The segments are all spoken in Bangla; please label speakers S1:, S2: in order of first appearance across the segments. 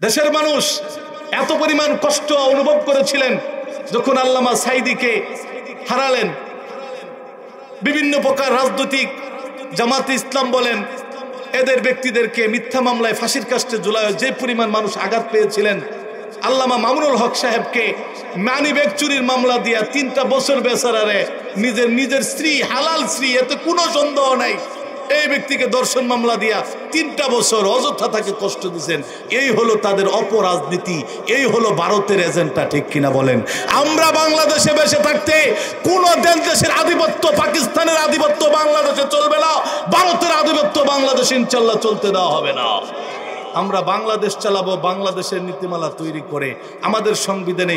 S1: দেশের মানুষ এত পরিমাণ কষ্ট অনুভব করেছিলেন যখন আল্লামা সাঈদীকে হারালেন। বিভিন্ন প্রকার রাজনৈতিক জামাতে ইসলাম বলেন এদের ব্যক্তিদেরকে মিথ্যা মামলায় ফাঁসির কাস্টে ঝুলায় যে পরিমাণ মানুষ আঘাত পেয়েছিলেন। আল্লামা মামুনুল হক সাহেবকে মানিব্যাগ চুরির মামলা দিয়া 3টা বছর বেচারারে নিজের স্ত্রী, হালাল স্ত্রী, এতে কোনো সন্দেহ নাই, এই ব্যক্তিকে দর্শন মামলা দিয়া 3টা বছর অযথা তাকে কষ্ট দিচ্ছেন। এই হলো তাদের অপরাজনীতি, এই হলো ভারতের এজেন্ডা, ঠিক কিনা বলেন? আমরা বাংলাদেশে বেঁচে থাকতে কোন দেশের আধিপত্য, পাকিস্তানের আধিপত্য বাংলাদেশে চলবে না, ভারতের আধিপত্য বাংলাদেশে ইনশাল্লাহ চলতে দেওয়া হবে না। আমরা বাংলাদেশ চালাবো বাংলাদেশের নীতিমালা তৈরি করে। আমাদের সংবিধানে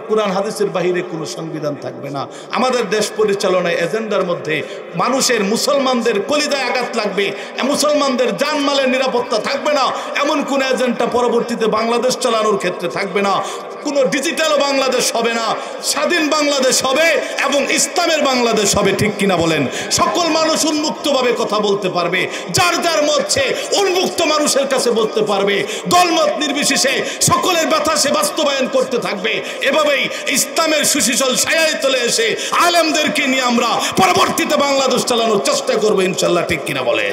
S1: কোরআন হাদিসের বাহিরে কোনো সংবিধান থাকবে না। আমাদের দেশ পরিচালনায় এজেন্ডার মধ্যে মানুষের, মুসলমানদের কলিজায় আঘাত লাগবে, মুসলমানদের জানমালের নিরাপত্তা থাকবে না, এমন কোন এজেন্ডা পরবর্তীতে বাংলাদেশ চালানোর ক্ষেত্রে থাকবে না। কোনো ডিজিটাল বাংলাদেশ হবে না, স্বাধীন বাংলাদেশ হবে এবং ইসলামের বাংলাদেশ হবে, ঠিক কিনা বলেন? সকল মানুষ উন্মুক্তভাবে কথা বলতে পারবে, যার যার মধ্যে উন্মুক্ত মানুষের কাছে বলতে পারবে, দলমত নির্বিশেষে সকলের ব্যথা সে বাস্তবায়ন করতে থাকবে। এভাবেই ইসলামের সুশীতল ছায়ায় চলে এসে আলেমদেরকে নিয়ে আমরা পরবর্তীতে বাংলাদেশ চালানোর চেষ্টা করবো ইনশাল্লাহ, ঠিক কিনা বলে?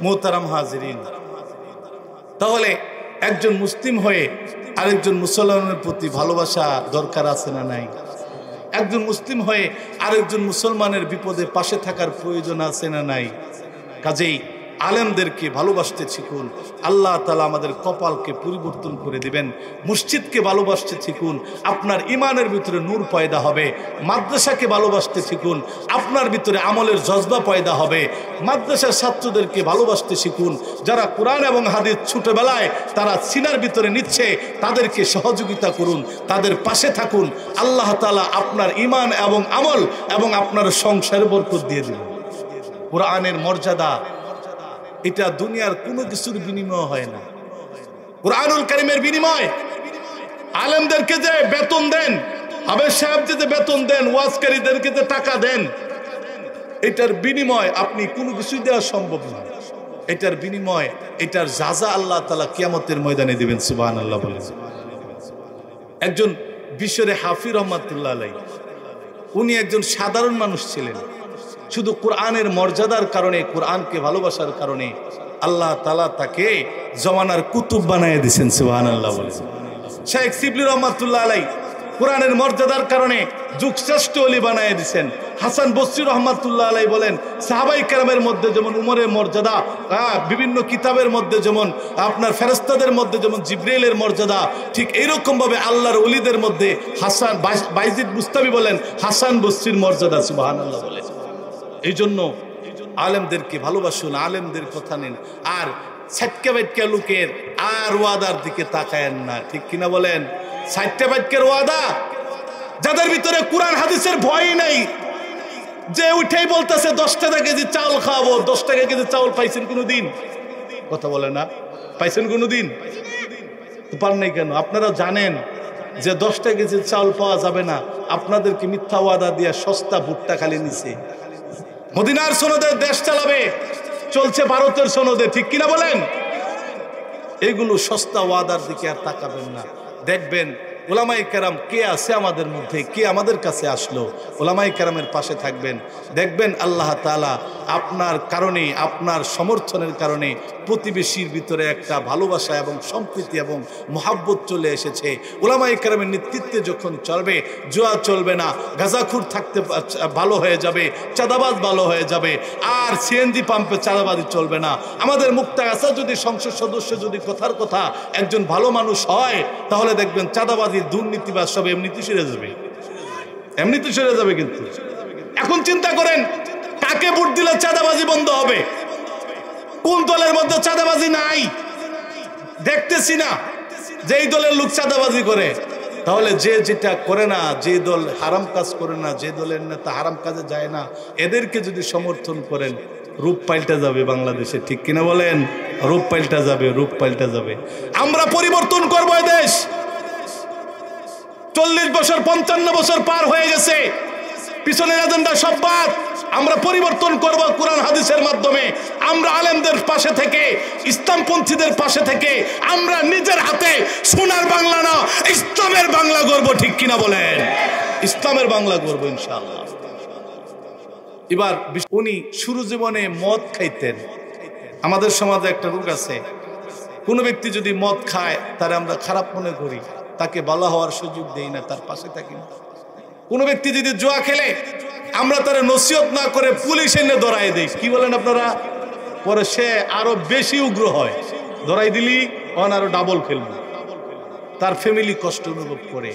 S1: মোহতারাম হাজিরিন, তাহলে একজন মুসলিম হয়ে আরেকজন মুসলমানের প্রতি ভালোবাসা দরকার আছে না নাই? একজন মুসলিম হয়ে আরেকজন মুসলমানের বিপদে পাশে থাকার প্রয়োজন আছে না নাই? কাজেই আলেমদেরকে ভালোবাসতে শিখুন, আল্লাহ তাআলা আমাদের কপালকে পরিবর্তন করে দিবেন। মসজিদকে ভালোবাসতে শিখুন, আপনার ইমানের ভিতরে নূর পয়দা হবে। মাদ্রাসাকে ভালোবাসতে শিখুন, আপনার ভিতরে আমলের জজবা পয়দা হবে। মাদ্রাসার ছাত্রদেরকে ভালোবাসতে শিখুন, যারা কোরআন এবং হাদিস ছোটবেলায় তারা সিনার ভিতরে নিচ্ছে, তাদেরকে সহযোগিতা করুন, তাদের পাশে থাকুন। আল্লাহ তাআলা আপনার ইমান এবং আমল এবং আপনার সংসারে বরকত দিয়ে দিবেন। কোরআনের মর্যাদা এটা দুনিয়ার কোনো কিছুর বিনিময় হয় না। কুরআনুল কারীমের বিনিময়, আলেমদেরকে যে বেতন দেন, হাফেজ সাহেবকে যে বেতন দেন, ওয়াজকারীদেরকে যে টাকা দেন, এটার বিনিময় আপনি কোনো কিছুই দেওয়া সম্ভব না। এটার বিনিময়, এটার যাজা আল্লাহ তাআলা কিয়ামতের ময়দানে দিবেন। সুবহানাল্লাহ বলে। একজন বিশ্বরে হাফি রহমাতুল্লাহ আলাইহি, উনি একজন সাধারণ মানুষ ছিলেন। শুধু কোরআনের মর্যাদার কারণে, কোরআনকে ভালোবাসার কারণে আল্লাহ তাআলা তাকে জমানার কুতুব বানায় দিয়েছেন। সুবহানাল্লাহ বলে। শেখ শিবলি রহমাতুল্লাহ আলাইহি কোরআনের মর্যাদার কারণে যুগশ্রেষ্ঠ ওলি বানায় দিয়েছেন। হাসান বসরি রহমাতুল্লাহ আলাইহি বলেন, সাহাবায়ে কেরামের মধ্যে যেমন উমরের মর্যাদা, বিভিন্ন কিতাবের মধ্যে যেমন আপনার ফেরেশতাদের মধ্যে যেমন জিবরাইলের মর্যাদা, ঠিক এইরকম ভাবে আল্লাহর ওলিদের মধ্যে হাসান বাইজিদ বুস্তামি বলেন হাসান বসরির মর্যাদা। সুবহানাল্লাহ বলে। এই জন্য আলেমদেরকে ভালোবাসুন, আলেমদের কথা নেন, আর সাইটকা বাইটকা লোকের আর ওয়াদার দিকে তাকায়েন না, ঠিক কিনা বলেন? সাইটকা বাইটকার ওয়াদা, যাদের ভিতরে কোরআন হাদিসের ভয় নাই, যে উঠেই বলতেছে 10 টাকা কেজি চাউল খাওয়াবো। 10 টাকা কেজি চাউল পাইছেন কোনোদিন? কথা বলে না, পাইছেন কোনোদিন? পান নাই কেন? আপনারা জানেন যে 10 টাকা কেজি চাউল পাওয়া যাবে না, আপনাদেরকে মিথ্যা ওয়াদা দিয়ে সস্তা ভুট্টা খালি নিছে। মদিনার সনদে দেশ চালাবে, চলছে ভারতের সনদে, ঠিক কিনা বলেন? এইগুলো সস্তা ওয়াদার দিকে আর তাকাবেন না। দেখবেন উলামায়ে কেরাম কে আছে আমাদের মধ্যে, কে আমাদের কাছে আসলো, উলামায়ে কেরামের পাশে থাকবেন। দেখবেন আল্লাহ তাআলা আপনার কারণে, আপনার সমর্থনের কারণে প্রতিবেশীর ভিতরে একটা ভালোবাসা এবং সম্প্রীতি এবং মহাব্বত চলে এসেছে। উলামায়ে কেরামের নেতৃত্বে যখন চলবে, জুয়া চলবে না, গাঁজাখুর থাকতে ভালো হয়ে যাবে, চাঁদাবাজ ভালো হয়ে যাবে, আর সিএনজি পাম্পে চাঁদাবাজি চলবে না। আমাদের মুক্তাগাছা যদি সংসদ সদস্য যদি কথার কথা একজন ভালো মানুষ হয়, তাহলে দেখবেন চাঁদাবাজি, দুর্নীতিবাজ সব এমনিতে সেরে যাবে, এমনিতে সেরে যাবে। কিন্তু এখন চিন্তা করেন, কাকে ভোট দিলে চাঁদাবাজি বন্ধ হবে? কোন দলের মধ্যে চাঁদাবাজি নাই? দেখতেছি না যে এই দলের লোক চাঁদাবাজি করে। তাহলে যে যেটা করে না, যে দল হারাম কাজ করে না, যে দলের নেতা হারাম কাজে যায় না, এদেরকে যদি সমর্থন করেন, রূপ পাল্টা যাবে বাংলাদেশে, ঠিক কিনা বলেন? রূপ পাল্টা যাবে, রূপ পাল্টা যাবে। আমরা পরিবর্তন করবো এই দেশ। 40 বছর 55 বছর পার হয়ে গেছে, পিছনের এজেন্ডা সব বাদ। আমরা পরিবর্তন করব কোরআন হাদিসের মাধ্যমে। আমরা আলেমদের পাশে থেকে, ইসলামপন্থীদের পাশে থেকে আমরা নিজের হাতে সোনার বাংলা না, ইসলামের বাংলা গড়ব। ঠিক কিনা বলেন? ইসলামের বাংলা গড়ব ইনশাআল্লাহ। এবার উনি শুরু জীবনে মদ খাইতেন। আমাদের সমাজে একটা রোগ আছে, কোনো ব্যক্তি যদি মদ খায় তারে আমরা খারাপ মনে করি, তাকে ভালো হওয়ার সুযোগ দেই না, তার পাশে থাকি না। কোনো ব্যক্তি যদি জুয়া খেলে আমরা তারে নসিহত না করে পুলিশ এনে ধরাই দেই। কি বলেন আপনারা? পরে সে আরো বেশি উগ্র হয়, ধরাই দিলি আরো ডাবল খেলবে, তার ফ্যামিলি কষ্ট অনুভব করে।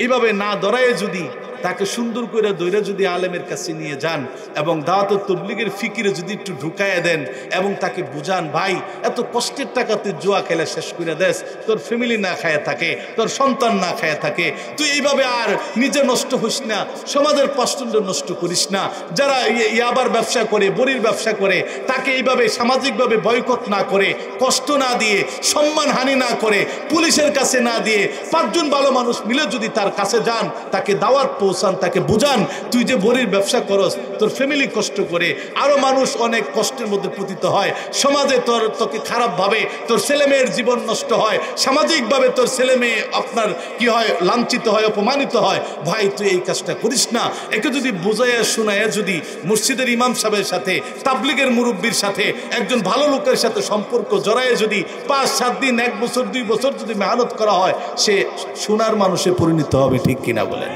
S1: এইভাবে না ধরায় যদি তাকে সুন্দর করে দৈরা যদি আলেমের কাছে নিয়ে যান এবং দাওয়াতুত তাবলীগের ফিকিরে যদি একটু ঢুকাইয়া দেন এবং তাকে বুঝান, ভাই এত কষ্টের টাকা তুই জুয়া খেলে শেষ করে দেস, তোর ফ্যামিলি না খায়া থাকে, তোর সন্তান না খায়া থাকে, তুই এইভাবে আর নিজে নষ্ট হইস না, সমাজের পাষ্ট্য নষ্ট করিস না। যারা ইয়াবার ব্যবসা করে, বড়ির ব্যবসা করে, তাকে এইভাবে সামাজিকভাবে বয়কট না করে, কষ্ট না দিয়ে, সম্মান হানি না করে, পুলিশের কাছে না দিয়ে 5 জন ভালো মানুষ মিলে যদি তার কাছে যান, তাকে দাওয়াত পৌঁছান, তাকে বুঝান, তুই যে বড়ির ব্যবসা করস, তোর ফ্যামিলি কষ্ট করে, আরো মানুষ অনেক কষ্টের মধ্যে পতিত হয়, সমাজে তোকে খারাপ ভাবে, তোর ছেলে মেয়ের জীবন নষ্ট হয়, সামাজিকভাবে তোর ছেলে মেয়ে আপনার কি হয়, লাঞ্ছিত হয়, অপমানিত হয়। ভাই তুই এই কাজটা করিস না। একে যদি বুঝাইয়া শোনাইয়া যদি মসজিদের ইমাম সাহেবের সাথে, তাবলীগের মুরব্বীর সাথে, একজন ভালো লোকের সাথে সম্পর্ক জড়াইয়া যদি 5-7 দিন, 1 বছর, 2 বছর যদি মেহনত করা হয়, সে সোনার মানুষে পরিণত হবে। ঠিক কিনা বলেন?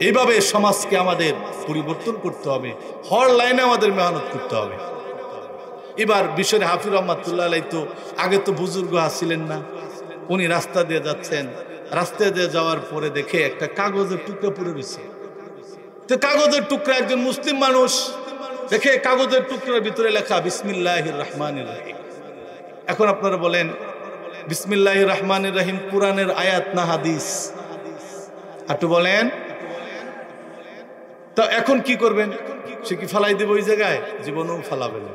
S1: এইভাবে সমাজকে আমাদের পরিবর্তন করতে হবে, হর লাইনে আমাদের মেহনত করতে হবে। এবার বিষয়ে হাফিজ রহমাতুল্লাহ আলাইহি তো আগে তো বুজুর্গ আসছিলেন না, উনি রাস্তা দিয়ে যাচ্ছেন, রাস্তা দিয়ে যাওয়ার পরে দেখে একটা কাগজের টুকরা পড়ে রয়েছে। তো কাগজের টুকরা, একজন মুসলিম মানুষ দেখে কাগজের টুকরার ভিতরে লেখা বিসমিল্লাহির রহমানির রহিম। এখন আপনারা বলেন, বিসমিল্লাহির রহমানির রহিম কোরআনের আয়াত না হাদিস? একটু বলেন তো। এখন কি করবেন? সে কি ফালাই দেবে ওই জায়গায়? জীবনেও ফালাবে না।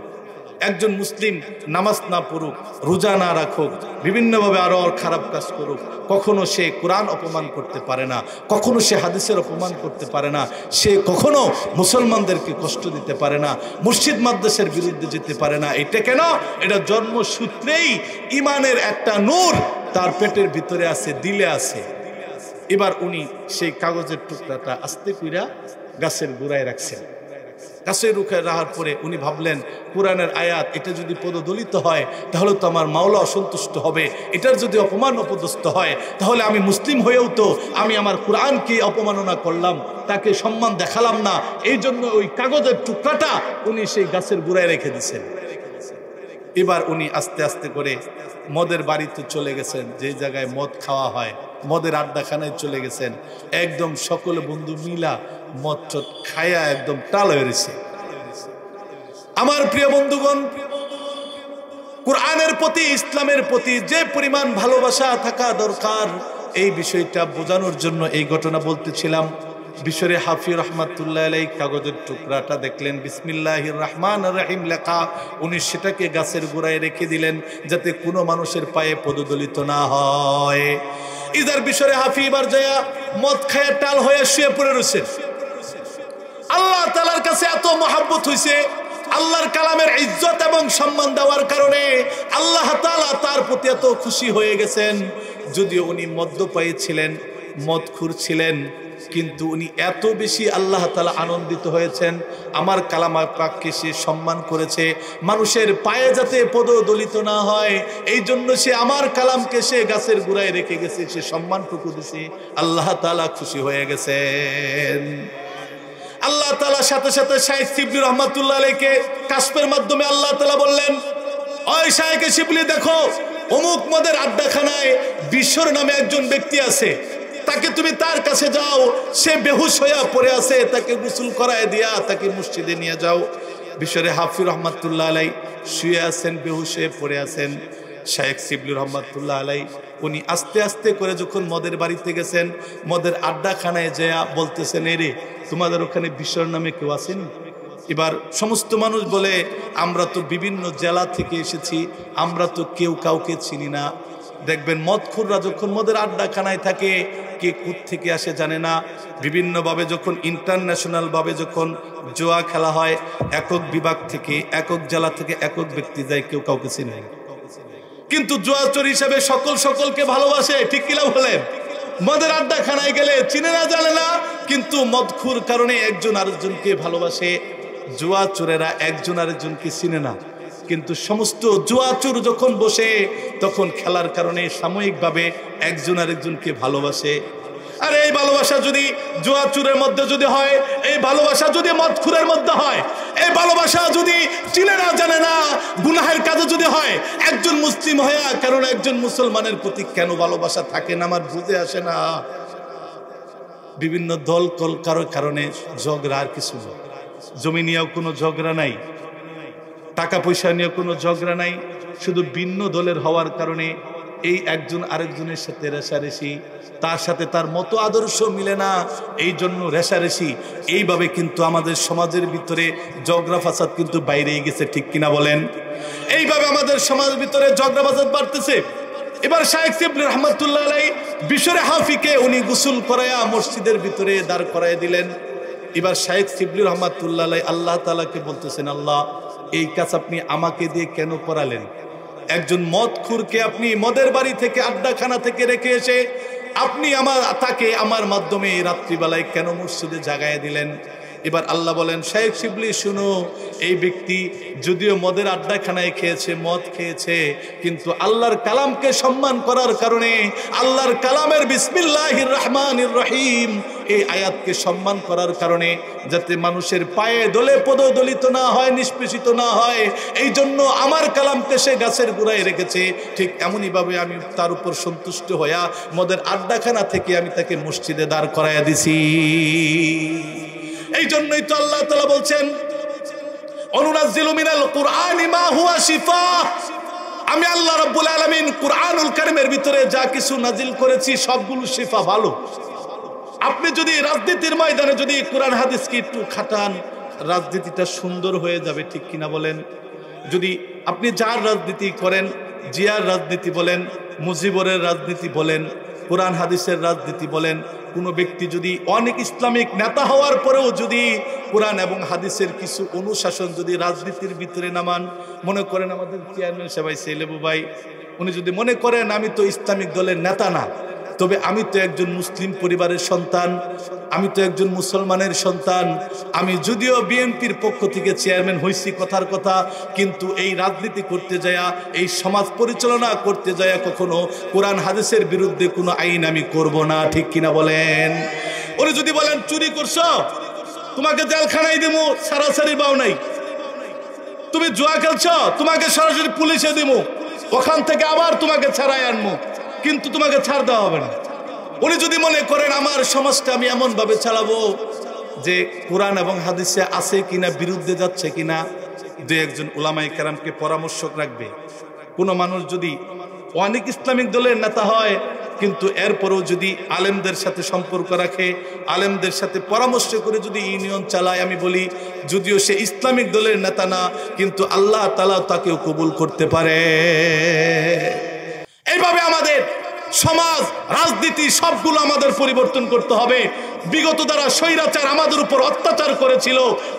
S1: একজন মুসলিম নামাজ না পড়ুক, রোজা না রাখুক, বিভিন্নভাবে আরো খারাপ কাজ করুক, কখনো সে কোরআন অপমান করতে পারে না, কখনো সে হাদিসের অপমান করতে পারে না, সে কখনো মুসলমানদেরকে কষ্ট দিতে পারে না, মসজিদ মাদ্রাসার বিরুদ্ধে যেতে পারে না। এটা কেন? এটা জন্মসূত্রেই ইমানের একটা নূর তার পেটের ভিতরে আছে, দিলে আছে। এবার উনি সেই কাগজের টুকরাটা আস্তে কইরা গাছের গোড়ায় রাখছেন। গাছের রুখায় রাখার পরে উনি ভাবলেন, কোরআনের আয়াত, এটা যদি পদদলিত হয় তাহলে তো আমার মাওলা অসন্তুষ্ট হবে, এটার যদি অপমান অপদস্থ হয় তাহলে আমি মুসলিম হয়েও তো আমি আমার কোরআনকে অপমাননা করলাম, তাকে সম্মান দেখালাম না। এই জন্য ওই কাগজের টুকরাটা উনি সেই গাছের গোড়ায় রেখে দিয়েছেন। এবার উনি আস্তে আস্তে করে মদের বাড়িতে চলে গেছেন, যে জায়গায় মদ খাওয়া হয়, মদের আড্ডাখানায় চলে গেছেন। একদম সকলে বন্ধু মিলা মদ চট খায়া একদম টাল হয়ে রয়েছে। আমার প্রিয় বন্ধুগণ, কোরআনের প্রতি, ইসলামের প্রতি যে পরিমাণ ভালোবাসা থাকা দরকার, এই বিষয়টা বোঝানোর জন্য এই ঘটনা বলতেছিলাম। বিশরে হাফিজ রহমাতুল্লাহ আলাইহি কাগজের টুকরাটা দেখলেন বিসমিল্লাহির রহমানির রহিম লেখা, উনি সেটাকে গাছের গোড়ায় রেখে দিলেন যাতে কোনো মানুষের পায়ে পদদলিত না হয়। ইদার বিশরে হাফিজ এবার যায়া মদ খায় টাল হয়ে শুয়ে পড়ে রয়েছে। আল্লাহ তাআলার কাছে এত মহব্বত হইছে, আল্লাহর কালামের ইজ্জত এবং সম্মান দেওয়ার কারণে আল্লাহ তাআলা তার প্রতি এত খুশি হয়ে গেছেন। যদিও উনি মদ্যপায়ী ছিলেন, মদখুর ছিলেন, কিন্তু উনি এত বেশি আল্লাহ তাআলা আনন্দিত হয়েছেন, আমার কালাম পাককে সে সম্মান করেছে, মানুষের পায়ে যাতে পদদলিত না হয় এই জন্য সে আমার কালামকে সে গাছের গোড়ায় রেখে গেছে, সে সম্মানটুকু দিছে। আল্লাহ তাআলা খুশি হয়ে গেছেন। আল্লাহ তাআলার সাথে সাথে শাইখ শিবলি রহমাতুল্লাহ আলাইহিকে কাশফের মাধ্যমে আল্লাহ তাআলা বললেন, ওই শাইখ শিবলি দেখো, অমুক মদের আড্ডাখানায় বিশ্বর নামে একজন ব্যক্তি আছে, তাকে তুমি তার কাছে যাও, সে বেহুশ হইয়া পড়ে আছে, তাকে গোসল করায় দিয়া তাকে মসজিদে নিয়ে যাও। বিশ্বরে হাফিজ রহমাতুল্লাহ আলাইহি শুয়ে আছেন, বেহুশ হয়ে পড়ে আছেন। শাইখ শিবলি রহমাতুল্লাহ আলাইহি উনি আস্তে আস্তে করে যখন মদের বাড়িতে গেছেন, মদের আড্ডাখানায় যেয়া বলতেছেন, এরে তোমাদের ওখানে বিশ্বর নামে কেউ আসেনি? এবার সমস্ত মানুষ বলে, আমরা তো বিভিন্ন জেলা থেকে এসেছি, আমরা তো কেউ কাউকে চিনি না। দেখবেন মদখুররা যখন মদের আড্ডাখানায় থাকে, কে কোথ থেকে আসে জানে না। বিভিন্নভাবে যখন ইন্টারন্যাশনাল ভাবে যখন জুয়া খেলা হয়, একক বিভাগ থেকে, একক জেলা থেকে একক ব্যক্তি যায়, কেউ কাউকে চিনে না। কিন্তু জুয়াচোর হিসাবে সকলকে ভালোবাসে, ঠিক কিনা বলেন? মদের আড্ডাখানায় গেলে চিনে না জানে না, কিন্তু মদখুর কারণে একজন আরেকজনকে ভালোবাসে। জুয়াচোরেরা একজন আরেকজনকে চিনে না, কিন্তু সমস্ত জুয়াচোর যখন বসে তখন খেলার কারণে সাময়িকভাবে একজন আরেকজনকে ভালোবাসে। আর এই ভালোবাসা যদি জুয়াচোরের মধ্যে যদি হয়, এই ভালোবাসা যদি মদখুরের মধ্যে হয়, এই ভালোবাসা যদি চিনে না জানে না গুনাহের কাজে যদি হয়, একজন মুসলিম হয়ে কারণ একজন মুসলমানের প্রতি কেন ভালোবাসা থাকে না আমার বুঝে আসে না। বিভিন্ন দল কলকার কারণে ঝগড়া, আর কিছু না। জমি নিয়েও কোনো ঝগড়া নাই, টাকা পয়সা নিয়ে কোনো ঝগড়া নাই, শুধু ভিন্ন দলের হওয়ার কারণে এই একজন আরেকজনের সাথে রেষারেষি, তার সাথে তার মতো আদর্শ মিলে না, এই জন্য রেষারেষি। এইভাবে কিন্তু আমাদের সমাজের ভিতরে ঝগড়া ফাসাদ কিন্তু বাইরে গেছে, ঠিক কিনা বলেন? এইভাবে আমাদের সমাজের ভিতরে ঝগড়া ফাসাদ বাড়তেছে। এবার শাইখ শিবলি রহমাতুল্লাহ আলাইহি বিশরে হাফিকে উনি গোসল করায়া মসজিদের ভিতরে দাঁড় করায় দিলেন। এবার শাইখ শিবলি রহমাতুল্লাহ আলাইহি আল্লাহ তাআলাকে বলতেছেন, আল্লাহ এই কাজ আপনি আমাকে দিয়ে কেন করালেন? একজন মদখুরকে আপনি মদের বাড়ি থেকে, আড্ডাখানা থেকে রেখে এসে আপনি তাকে আমার মাধ্যমে রাত্রিবেলায় কেন মসজিদে জাগায় দিলেন? এবার আল্লাহ বলেন, শাইখ শিবলি শুনো, এই ব্যক্তি যদিও মদের আড্ডাখানায় খেয়েছে, মদ খেয়েছে, কিন্তু আল্লাহর কালামকে সম্মান করার কারণে, আল্লাহর কালামের বিসমিল্লাহির রহমানির রহিম এই আয়াতকে সম্মান করার কারণে, যাতে মানুষের পায়ে দলে পদদলিত না হয়, নিষ্পেষিত না হয়, এই জন্য আমার কালামকে সে গাছের গোড়ায় রেখেছে। ঠিক এমনইভাবে আমি তার উপর সন্তুষ্ট হইয়া মদের আড্ডাখানা থেকে আমি তাকে মসজিদে দাঁড় করাইয়া দিছি। এই জন্যই তো আল্লাহ তাআলা বলছেন, অনুনাজ্জিলু মিনাল কুরআনি মা হুয়া শিফা। আমি আল্লাহ রাব্বুল আলামিন কুরআনুল কারীমের ভিতরে যা কিছু নাজিল করেছি সবগুলো শিফা, ভালো। আপনি যদি রাজনীতির ময়দানে যদি কোরআন হাদিসকে একটু খাটান, রাজনীতিটা সুন্দর হয়ে যাবে, ঠিক কিনা বলেন? যদি আপনি যার রাজনীতি করেন, জিয়ার রাজনীতি বলেন, মুজিবরের রাজনীতি বলেন, কোরআন হাদিসের রাজনীতি বলেন, কোনো ব্যক্তি যদি অনেক ইসলামিক নেতা হওয়ার পরেও যদি কোরআন এবং হাদিসের কিছু অনুশাসন যদি রাজনীতির ভিতরে নামান, মনে করেন আমাদের চেয়ারম্যান সাহেব সেলেবু ভাই, উনি যদি মনে করেন আমি তো ইসলামিক দলের নেতা না, তবে আমি তো একজন মুসলিম পরিবারের সন্তান, আমি তো একজন মুসলমানের সন্তান, আমি যদিও বিএনপির পক্ষ থেকে চেয়ারম্যান হয়েছি কথার কথা, কিন্তু এই রাজনীতি করতে যায়া, এই সমাজ পরিচালনা করতে যায়া কখনো কোরআন হাদিসের বিরুদ্ধে কোনো আইন আমি করব না, ঠিক কিনা বলেন? উনি যদি বলেন চুরি করছো, তোমাকে জেলখানায় দেবো, সারাসারি বাও নাই। তুমি জুয়া খেলছো, তোমাকে সরাসরি পুলিশে দেবো, ওখান থেকে আবার তোমাকে ছাড়াই আনবো, কিন্তু তোমাকে ছাড় দেওয়া হবে না। উনি যদি মনে করেন আমার সমাজটা আমি এমন ভাবে চালাবো যে কোরআন এবং হাদিসে আছে কিনা, বিরুদ্ধে যাচ্ছে কিনা, দু একজন উলামায়ে কেরামকে পরামর্শক রাখবে। কোনো মানুষ যদি অনেক ইসলামিক দলের নেতা হয়, কিন্তু এরপরও যদি আলেমদের সাথে সম্পর্ক রাখে, আলেমদের সাথে পরামর্শ করে যদি ইউনিয়ন চালায়, আমি বলি যদিও সে ইসলামিক দলের নেতা না, কিন্তু আল্লাহ তাআলা তাকেও কবুল করতে পারে। এইভাবে আমাদের সমাজ, রাজনীতি সবগুলো আমাদের পরিবর্তন করতে হবে। বিগত দ্বারা স্বৈরাচার আমাদের উপর অত্যাচার করেছিল,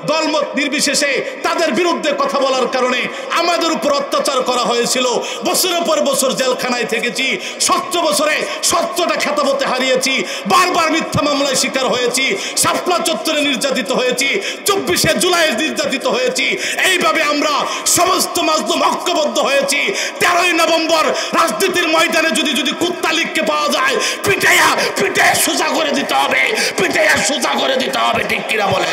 S1: দলমত নির্বিশেষে তাদের বিরুদ্ধে কথা বলার কারণে আমাদের উপর অত্যাচার করা হয়েছিল। বছরের পর বছর জেলখানায় থেকেছি, 7 বছরে 7টা খেতাবতে হারিয়েছি, বারবার মিথ্যা মামলায় শিকার হয়েছি, শাপলা চত্বরে নির্যাতিত হয়েছি, 24শে জুলাই নির্যাতিত হয়েছি। এইভাবে আমরা সমস্ত মাজলুম ঐক্যবদ্ধ হয়েছি। 13ই নভেম্বর রাজনীতির ময়দানে যদি কুত্তালিককে পাওয়া যায়, পিটাইয়া সোজা করে দিতে হবে, পিটাইয়া সোজা করে দিতে হবে, ঠিক কিনা বলে?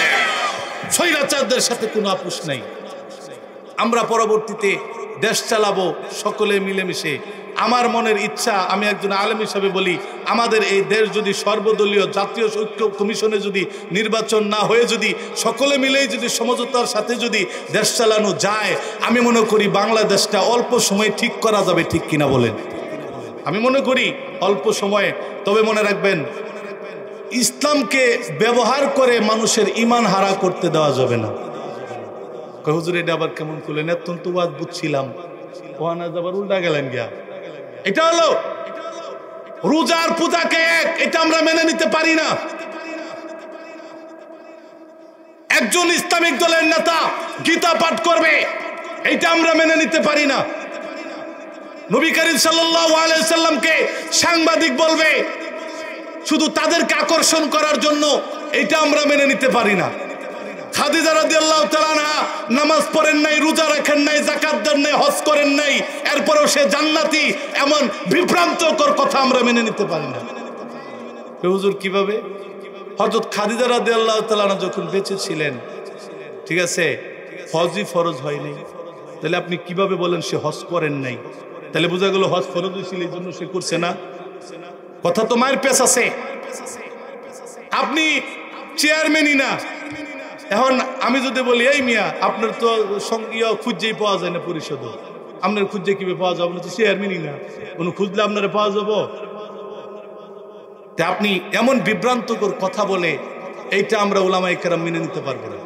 S1: স্বৈরাচারদের সাথে কোনো আপোষ নাই। আমরা পরবর্তীতে দেশ চালাবো সকলে মিলেমিশে। আমার মনের ইচ্ছা, আমি একজন আলেম হিসাবে বলি, আমাদের এই দেশ যদি সর্বদলীয় জাতীয় ঐক্য কমিশনে যদি নির্বাচন না হয়ে যদি সকলে মিলেই যদি সমঝোতার সাথে যদি দেশ চালানো যায়, আমি মনে করি বাংলাদেশটা অল্প সময়ে ঠিক করা যাবে, ঠিক কিনা বলেন? আমি মনে করি অল্প সময়ে। তবে মনে রাখবেন, ইসলামকে ব্যবহার করে মানুষের ঈমান হারা করতে দেওয়া যাবে না। হুজুর এটা আবার কেমন করলেন? এত তো ওয়াজ বুঝছিলাম, ওহানা আবার উল্টা গেলেন গিয়া। এটা হলো রোজার পূজাকে এক, এটা আমরা মেনে নিতে পারি না। একজন ইসলামিক দলের নেতা গীতা পাঠ করবে, এটা আমরা মেনে নিতে পারি না। নবী করিম সাল্লাল্লাহু আলাইহি সাল্লামকে সাংবাদিক বলবে শুধু তাদেরকে আকর্ষণ করার জন্য, এটা আমরা মেনে নিতে পারি না। খাদিজা রাদিয়াল্লাহু তাআলা আনহা নামাজ পড়েন নাই, রোজা রাখেন নাই, যাকাত দেন নাই, হজ করেন নাই, এরপরও সে জান্নাতি, এমন বিভ্রান্তকর কথা আমরা মেনে নিতে পারি না। হুজুর কিভাবে? হযরত খাদিজা রাদিয়াল্লাহু তাআলা আনহা যখন বেঁচে ছিলেন, ঠিক আছে, হজই ফরজ হয়নি, তাহলে আপনি কিভাবে বলেন সে হজ করেন নাই? তাহলে বোঝা গেল হজ ফরজ ছিল, এই জন্য সে করছে না। কথা তো মায়ের পেছ আছে। আপনি চেয়ারম্যানই না। এখন আমি যদি বলি এই মিয়া আপনার তো সঙ্গীয় খুঁজেই পাওয়া যায় না পরিষদ, আপনার খুঁজে কিভাবে পাওয়া যাবে? আপনার তো চেয়ারম্যানই না, কোনো খুঁজলে আপনারা পাওয়া যাব? আপনি এমন বিভ্রান্তকর কথা বলে এইটা আমরা উলামায়ে কেরাম মেনে নিতে পারবো না।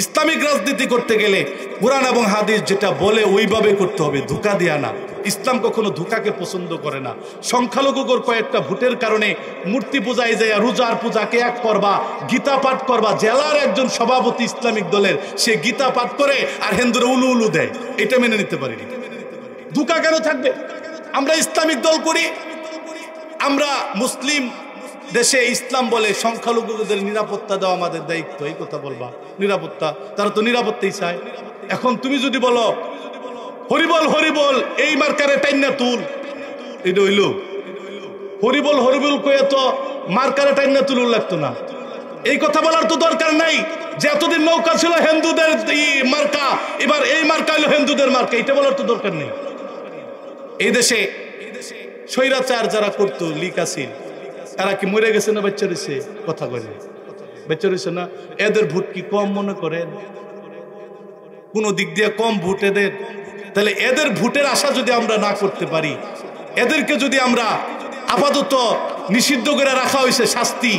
S1: ইসলামিক রাজনীতি করতে গেলে কুরআন এবং হাদিস যেটা বলে ওইভাবে করতে হবে, ধোঁকা দেয়া না। ইসলাম কখনো ধোঁকাকে পছন্দ করে না। সংখ্যালঘুর কয়েকটা ভোটের কারণে মূর্তি পূজায় যায়, রোজার পূজাকে এক করবা, গীতা পাঠ করবা। জেলার একজন সভাপতি ইসলামিক দলের, সে গীতা পাঠ করে আর হিন্দুরা উলু উলু দেয়, এটা মেনে নিতে পারিনি। ধোঁকা কেন থাকবে? আমরা ইসলামিক দল করি, আমরা মুসলিম দেশে ইসলাম বলে সংখ্যালঘুদের নিরাপত্তা দেওয়া আমাদের দায়িত্ব। এই কথা বলবা নিরাপত্তা, তারা তো নিরাপত্তাই চায়। এখন তুমি যদি বলো হরিবল হরিবল এই মার্কারে টাইনা তুল, এটা হইল হরিবল হরিবল কয়ে তো মার্কারে টাইনা তুল লাগতো না। এই কথা বলার তো দরকার নাই যে এতদিন নৌকা ছিল হিন্দুদের মার্কা, এবার এই মার্কা হলো হিন্দুদের মার্কা, এটা বলার তো দরকার নেই। এই দেশে স্বৈরাচার যারা করতো, লিক আসিল, এরা কি মরে গেছে না বাচ্চা রয়েছে? কথা বলে বাচ্চা রয়েছে না? এদের ভোট কি কম মনে করেন? কোন দিক দিয়ে কম ভোট এদের? তাহলে এদের ভোটের আশা যদি আমরা না করতে পারি, এদেরকে যদি আমরা আপাতত নিষিদ্ধ করে রাখা হয়েছে শাস্তি,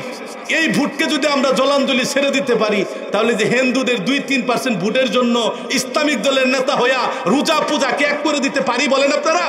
S1: এই ভোটকে যদি আমরা জলাঞ্জলি ছেড়ে দিতে পারি, তাহলে যে হিন্দুদের 2-3% ভোটের জন্য ইসলামিক দলের নেতা হইয়া রোজা পূজাকে এক করে দিতে পারি বলেন আপনারা?